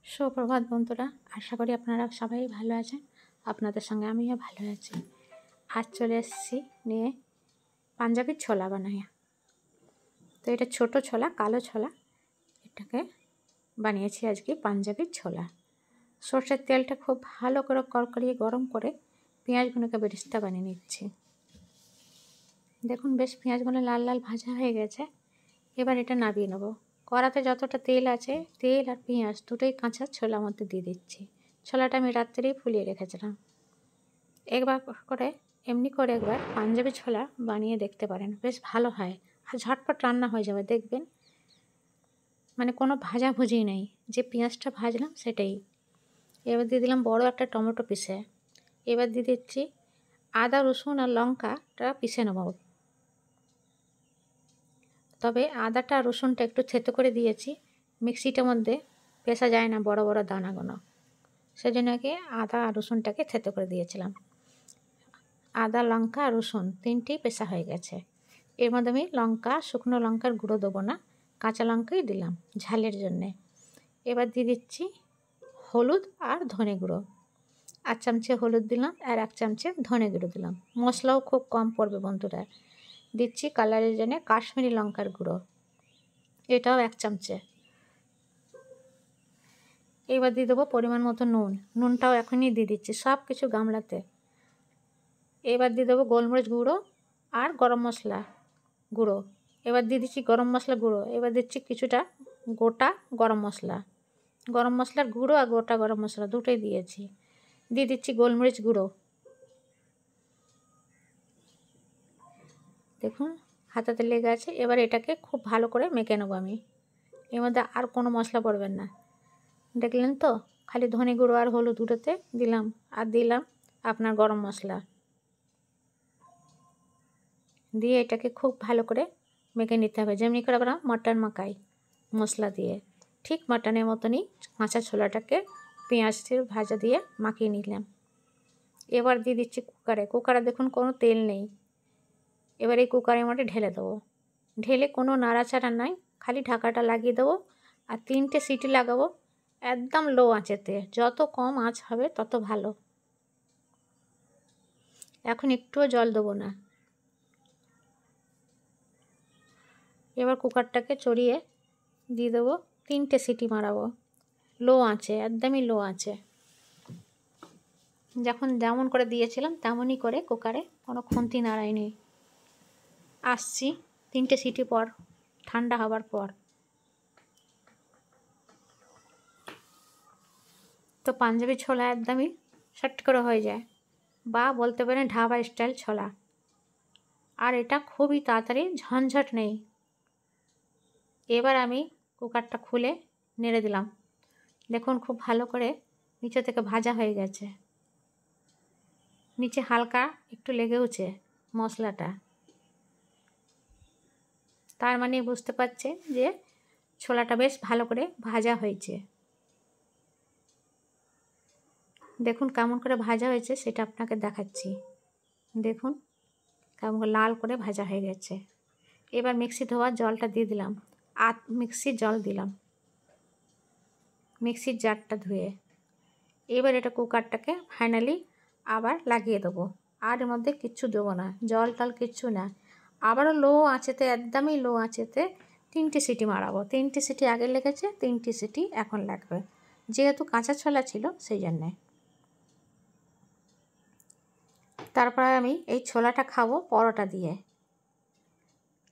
সুপ্রভাত বন্ধুরা, আশা করি আপনারা সবাই ভালো আছেন। আপনাদের সঙ্গে আমিও ভালো আছি। আজ চলে এসেছি নিয়ে পাঞ্জাবির ছোলা বানাই। তো এটা ছোট ছোলা, কালো ছোলা, এটাকে বানিয়েছি আজকে পাঞ্জাবির ছোলা। সরষের তেলটা খুব ভালো করে কড়কড়িয়ে গরম করে পেঁয়াজগুলোকে বেরেস্তা বানিয়ে নিচ্ছি। দেখুন বেশ পেঁয়াজগুলো লাল লাল ভাজা হয়ে গেছে। এবার এটা নামিয়ে নেব। কড়াতে যতটা তেল আছে, তেল আর পেঁয়াজ দুটোই কাঁচা ছোলার মধ্যে দিয়ে দিচ্ছি। ছোলাটা আমি রাত্রেই ফুলিয়ে রেখেছিলাম। একবার করে এমনি করে একবার পাঞ্জাবি ছোলা বানিয়ে দেখতে পারেন, বেশ ভালো হয় আর ঝটপট রান্না হয়ে যাবে। দেখবেন মানে কোনো ভাজাভুজি নেই, যে পেঁয়াজটা ভাজলাম সেটাই। এবার দিয়ে দিলাম বড় একটা টমেটো পিসে। এবার দিয়ে দিচ্ছি আদা, রসুন আর লঙ্কাটা পিষে নেব। তবে আদাটা আর রসুনটা একটু থেতো করে দিয়েছি, মিক্সিটার মধ্যে পেষা যায় না বড় বড় দানাগুলো, সেজন্য কি আদা আর রসুনটাকে থেতো করে দিয়েছিলাম। আদা, লঙ্কা আর রসুন তিনটেই পেষা হয়ে গেছে। এর মধ্যে আমি শুকনো লঙ্কার গুঁড়ো দেবো না, কাঁচা লঙ্কাই দিলাম ঝালের জন্যে। এবার দিয়ে দিচ্ছি হলুদ আর ধনে গুঁড়ো। 1 চামচে হলুদ দিলাম আর 1 চামচে ধনে গুঁড়ো দিলাম। মশলাও খুব কম পড়বে বন্ধুরা। দিচ্ছি কালারের জন্য কাশ্মীরি লঙ্কার গুঁড়ো, এটাও 1 চামচে। এবার দিয়ে দেবো পরিমাণ মতো নুনটাও এখনই দিয়ে দিচ্ছি, সব কিছু গামলাতে। এবার দিয়ে দেবো গোলমরিচ গুঁড়ো আর গরম মশলা গুঁড়ো। এবার দিয়ে দিচ্ছি গরম মশলা গুঁড়ো। এবার দিচ্ছি কিছুটা গোটা গরম মশলার গুঁড়ো আর গোটা গরম মশলা দুটোই দিয়েছি। দিয়ে দিচ্ছি গোলমরিচ গুঁড়ো। দেখুন হাতাতে লেগে আছে। এবার এটাকে খুব ভালো করে মেখে নেবো আমি। এর মধ্যে আর কোনো মশলা পড়বেন না। দেখলেন তো, খালি ধনে গুঁড়ো আর হলুদ গুঁড়োতে দিলাম, আর দিলাম আপনার গরম মশলা দিয়ে এটাকে খুব ভালো করে মেখে নিতে হবে, যেমনি করে আমরা মটন মাখাই মশলা দিয়ে, ঠিক মটনের মতনই কাঁচা ছোলাটাকে পেঁয়াজ ভাজা দিয়ে মাখিয়ে নিলাম। এবার দিয়ে দিচ্ছি কুকারে দেখুন কোনো তেল নেই। এবার এই কুকারের মধ্যে ঢেলে দেবো। ঢেলে কোনো নাড়াচাড়া নাই, খালি ঢাকাটা লাগিয়ে দেবো আর 3টে সিটি লাগাবো একদম লো আঁচেতে। যত কম আঁচ হবে তত ভালো। এখন একটুও জল দেবো না। এবার কুকারটাকে চড়িয়ে দিয়ে দেবো, 3টে সিটি মারাবো লো আঁচে, একদমই লো আঁচে। যেমন করে দিয়েছিলাম তেমনই করে কুকারে, কোনো খুন্তি নাড়াইনি। আসছি 3টে সিটি পর, ঠান্ডা হবার পর। তো পাঞ্জাবি ছোলা একদমই শর্ট করে হয়ে যায়, বা বলতে পারেন ঢাবা স্টাইল ছোলা। আর এটা খুবই তাড়াতাড়ি, ঝঞ্ঝট নেই। এবার আমি কুকারটা খুলে নেড়ে দিলাম। দেখুন খুব ভালো করে নিচে থেকে ভাজা হয়ে গেছে, নিচে হালকা একটু লেগেওছে মশলাটা। তার মানে বুঝতে পারছে যে ছোলাটা বেশ ভালো করে ভাজা হয়েছে। দেখুন কেমন করে ভাজা হয়েছে সেটা আপনাকে দেখাচ্ছি। দেখুন কেমন লাল করে ভাজা হয়ে গেছে। এবার মিক্সি ধোয়া জলটা দিয়ে দিলাম, মিক্সির জল দিলাম, মিক্সির জারটা ধুয়ে। এবার এটা কুকারটাকে ফাইনালি আবার লাগিয়ে দেবো। আর এর মধ্যে কিচ্ছু দেবো না, জল টল কিচ্ছু না। আবারও লো আঁচেতে, একদমই লো আঁচেতে 3টে সিটি মারাবো। 3টে সিটি আগে লেগেছে, 3টে সিটি এখন লাগবে, যেহেতু কাঁচা ছোলা ছিল সেই জন্যে। তারপরে আমি এই ছোলাটা খাবো পরোটা দিয়ে,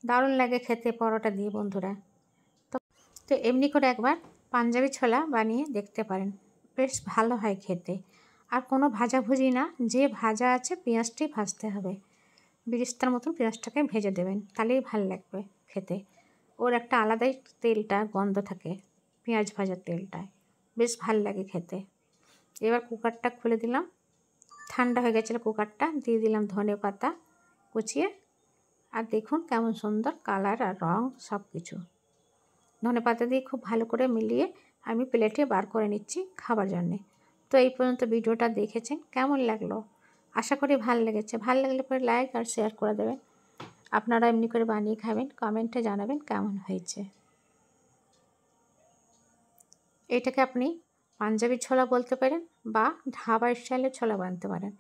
দারুণ লাগে খেতে পরোটা দিয়ে বন্ধুরা। তো এমনি করে একবার পাঞ্জাবি ছোলা বানিয়ে দেখতে পারেন, বেশ ভালো হয় খেতে। আর কোনো ভাজাভুজি না, যে ভাজা আছে পেঁয়াজটাই ভাজতে হবে, বেরেস্তার মতন পেঁয়াজটাকে ভেজে দেবেন, তাহলেই ভালো লাগবে খেতে। ওর একটা আলাদাই তেলটা গন্ধ থাকে, পেঁয়াজ ভাজার তেলটায় বেশ ভালো লাগে খেতে। এবার কুকারটা খুলে দিলাম, ঠান্ডা হয়ে গেছিলো কুকারটা, দিয়ে দিলাম ধনে পাতা কুচিয়ে। আর দেখুন কেমন সুন্দর কালার আর রং সব কিছু। ধনে পাতা দিয়ে খুব ভালো করে মিলিয়ে আমি প্লেটে বার করে নিচ্ছি খাবার জন্যে। তো এই পর্যন্ত ভিডিওটা দেখেছেন, কেমন লাগলো? আশা করি ভালো লেগেছে। ভালো লাগলে পরে লাইক আর শেয়ার করে দেবেন। আপনারা এমনি করে বানিয়ে খাবেন, কমেন্টে জানাবেন কেমন হয়েছে। এটাকে আপনি পাঞ্জাবি ছোলা বলতে পারেন বা ধাবা স্টাইলের ছোলা বানাতে পারেন।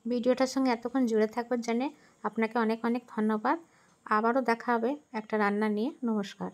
ভিডিওটার সঙ্গে এতক্ষণ জুড়ে থাকবার জন্যে আপনাকে অনেক অনেক ধন্যবাদ। আবারও দেখা হবে একটা রান্না নিয়ে। নমস্কার।